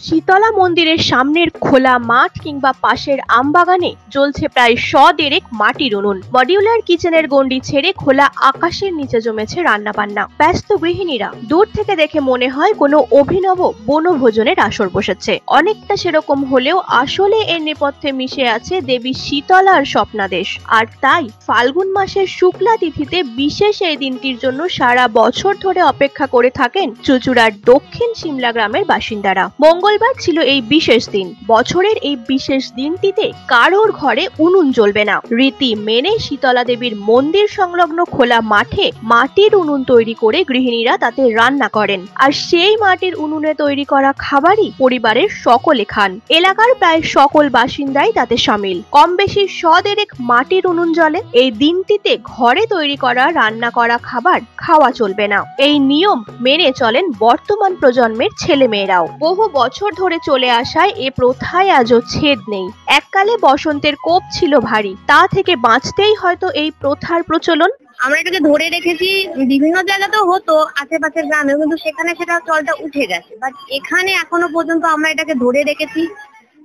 শীতলা মন্দিরের সামনের খোলা মাঠ কিংবা পাশের আমবাগানে জ্বলছে প্রায় 100 মাটির উনুন। মডিউলার কিচেনের গণ্ডি ছেড়ে খোলা আকাশের নিচে জমেছে রান্নাবান্না। ব্যস্ত গৃহিণীরা। দূর থেকে দেখে মনে হয় কোনো অভিনব বনভোজনের আসর বসেছে। অনেকটা সেরকম হলেও আসলে এর নেপথ্যে মিশে আছে দেবী শীতলার স্বপ্নাদেশ। আর তাই ফাল্গুন মাসের শুক্লা তিথিতে বিশেষ এই দিনটির জন্য সারা বছর ধরে অপেক্ষা করে থাকেন চুঁচুড়ার দক্ষিণ সিমলা গ্রামের বাসিন্দারা। মঙ্গলবার ছিল এই বিশেষ দিন। বছরের এই বিশেষ দিনটিতে কারোর ঘরে উনুন জ্বলবে না। রীতি মেনে শীতলা দেবীর মন্দির সংলগ্ন খোলা মাঠে মাটির উনুন তৈরি করে গৃহিণীরা তাতে রান্না করেন। আর সেই মাটির উনুনে তৈরি করা খাবারই পরিবারের সকলে খান। এলাকার প্রায় সকল বাসিন্দাই তাতে সামিল। কম বেশি 100 মাটির উনুন জ্বলে। এই দিনটিতে ঘরে তৈরি করা রান্না করা খাবার খাওয়া চলবে না। এই নিয়ম মেনে চলেন বর্তমান প্রজন্মের ছেলেমেয়েরাও। বহু বছর ধরে চলে আসায় এ প্রথায় আজও ছেদ নেই। এককালে বসন্তের কোপ ছিল ভারী, তা থেকে বাঁচতেই হয়তো এই প্রথার প্রচলন। আমরা এটাকে ধরে রেখেছি, বিভিন্ন জায়গাতেও হতো আশেপাশের গ্রামে, কিন্তু সেখানে সেটা চলটা উঠে গেছে। বাট এখানে এখনো পর্যন্ত আমরা এটাকে ধরে রেখেছি,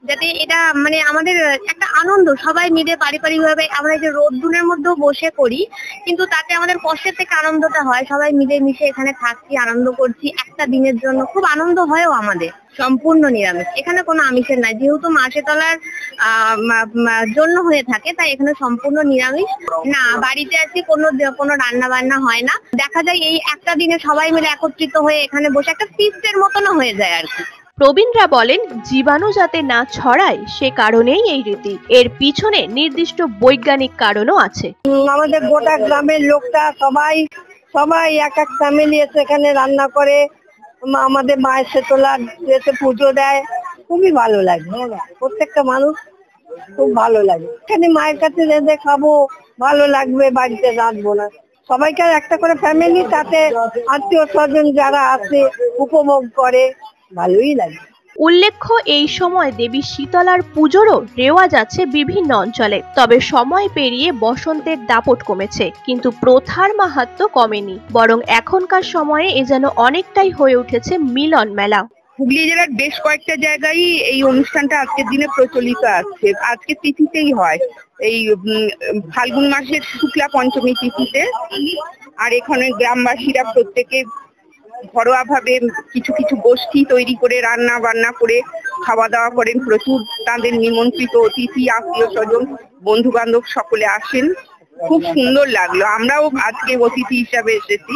যাতে এটা মানে আমাদের একটা আনন্দ, সবাই মিলে পারিবারিকভাবে আমরা এই যে রোদ্দুরের মধ্যেও বসে করি, কিন্তু তাতে আমাদের কষ্টের থেকে আনন্দটা হয়। সবাই মিলে মিশে এখানে থাকছি, আনন্দ করছি একটা দিনের জন্য, খুব আনন্দ হয়ও আমাদের। সম্পূর্ণ নিরামিষ, এখানে কোনো আমিষের নাই, যেহেতু মা শীতলার জন্য হয়ে থাকে, তাই এখানে সম্পূর্ণ নিরামিষ। না, বাড়িতে আছি, কোনো রান্না বান্না হয় না। দেখা যায় এই একটা দিনে সবাই মিলে একত্রিত হয়ে এখানে বসে একটা ফিস্টের মতনও হয়ে যায় আর কি। প্রবীণরা বলেন, জীবাণু যাতে না ছড়ায় সে কারণেই এই রীতি। এর পিছনে নির্দিষ্ট বৈজ্ঞানিক কারণও আছে। আমাদের গোটা গ্রামের লোকটা সবাই এক এক ফ্যামিলি এসে এখানে রান্না করে, আমাদের মায়ের শীতলার এসে পুজো দেয়। খুবই ভালো লাগে, প্রত্যেকটা মানুষ খুব ভালো লাগে। এখানে মায়ের কাছে রেঁধে খাবো, ভালো লাগবে, বাড়িতে রাঁধবো না। সবাইকার একটা করে ফ্যামিলি, তাতে আত্মীয় স্বজন যারা আসে উপভোগ করে, ভালোই লাগে। উল্লেখ্য, এই সময় দেবী শীতলার পুজোরও রেওয়াজ আছে বিভিন্ন অঞ্চলে। তবে সময় পেরিয়ে বসন্তের দাপট কমেছে, কিন্তু প্রথার মাহাত্ম্য কমেনি। বরং এখনকার সময়ে এ যেন অনেকটাই হয়ে উঠেছে মিলন মেলা। হুগলি জেলার বেশ কয়েকটা জায়গায় এই অনুষ্ঠানটা আজকের দিনে প্রচলিত আছে। আজকে তিথিতেই হয়, এই ফাল্গুন মাসের শুক্লা পঞ্চমী তিথিতে। আর এখানে গ্রামবাসীরা প্রত্যেকে ঘরোয়া ভাবে কিছু কিছু গোষ্ঠী তৈরি করে রান্না বান্না করে খাওয়া দাওয়া করেন। প্রচুর তাদের নিমন্ত্রিত অতিথি, আত্মীয় স্বজন, বন্ধু বান্ধব সকলে আসেন। খুব সুন্দর লাগলো, আমরাও আজকে অতিথি হিসাবে এসেছি।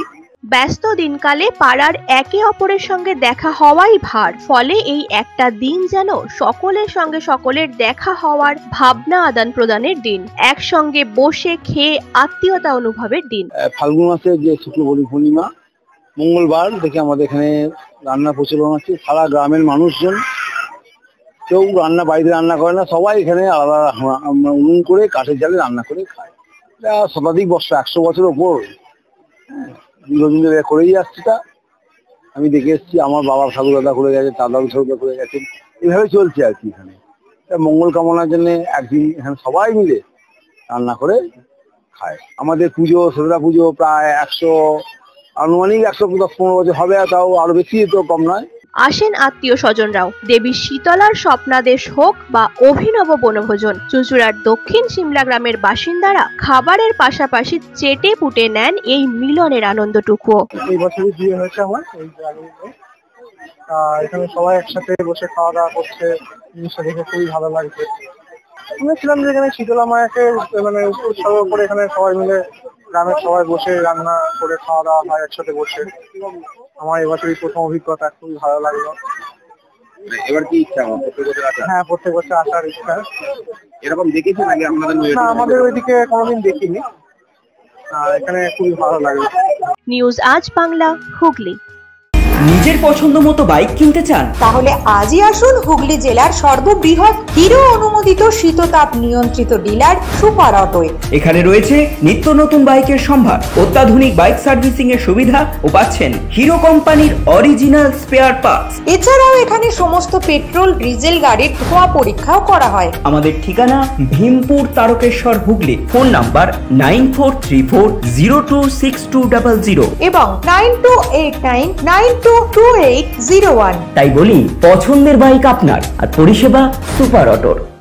ব্যস্ত দিনকালে পাড়ার একে অপরের সঙ্গে দেখা হওয়াই ভার। ফলে এই একটা দিন যেন সকলের সঙ্গে সকলের দেখা হওয়ার ভাবনা আদান প্রদানের দিন, একসঙ্গে বসে খেয়ে আত্মীয়তা অনুভবের দিন। ফাল্গুন মাসে যে শুক্ল পূর্ণিমা মঙ্গলবার থেকে আমাদের এখানে রান্নার প্রচলন আছে। সারা গ্রামের মানুষজন, কেউ বাড়িতে রান্না করে না, সবাই এখানে আলাদা উনুন করে কাঠের জালে রান্না করে খায়। এটা শতাধিক বছর, 100 বছরের ওপর দীর্ঘদিন ধরে করেই আসছে। তা আমি দেখে এসেছি, আমার বাবার ঠাকুর দাদা করে গেছে, দাদা ঠাকুর করে গেছেন, এইভাবে চলছে আর কি। এখানে মঙ্গল কামনার জন্য একদিন এখানে সবাই মিলে রান্না করে খায়। আমাদের পুজো, শীতলা পুজো প্রায় আনুমানিক 110-15 বছর হবে, তাও আরো বেশি, তো কম নয়। আসেন আত্মীয় স্বজনরাও। দেবী শীতলার স্বপ্নাদেশ হোক বা অভিনব বনভোজন, চুঁচুড়ার দক্ষিণ সিমলা গ্রামের বাসিন্দারা খাবারের পাশাপাশি চেটে পুটে নেন এই মিলনের আনন্দটুকুও। এই বছরই বিয়ে হয়েছে আমার এই গ্রামে। এখানে সবাই একসাথে বসে খাওয়া দাওয়া করছে, জিনিসটা দেখে খুবই ভালো লাগছে। শুনেছিলাম যে এখানে শীতলা মায়াকে মানে উৎসর্গ করে এখানে সবাই মিলে গ্রামের সবাই বসে রান্না করে খাওয়া দাওয়া হয় একসাথে বসে। আমার এবছরই প্রথম অভিজ্ঞতা, খুবই ভালো লাগলো। এবার কি ইচ্ছা? হ্যাঁ, প্রত্যেক বছর আসার ইচ্ছা। এরকম দেখেছি নাকি আপনাদের? না, আমাদের ওইদিকে কোনোদিন দেখিনি। এখানে খুবই ভালো লাগলো। নিউজ আজ বাংলা, হুগলি। নিজের পছন্দ মতো বাইক কিনতে চান? তাহলে আজই আসুন হুগলি জেলার সর্ববৃহৎ হিরো অনুমোদিত শীততাপ নিয়ন্ত্রিত ডিলার সুপার অটোয়। এখানে রয়েছে নিত্য নতুন বাইকের সম্ভার, অত্যাধুনিক বাইক সার্ভিসিং এর সুবিধা ও পাচ্ছেন হিরো কোম্পানির অরিজিনাল স্পেয়ার পার্টস। এছাড়াও এখানে সমস্ত পেট্রোল ডিজেল গাড়ির ধোঁয়া পরীক্ষাও করা হয়। আমাদের ঠিকানা ভীমপুর তারকেশ্বর, হুগলি। ফোন নাম্বার 9434026200 এবং 928992 2727 2801। তাই বলি পছন্দের বাইক আপনার আর পরিষেবা সুপার অটোর।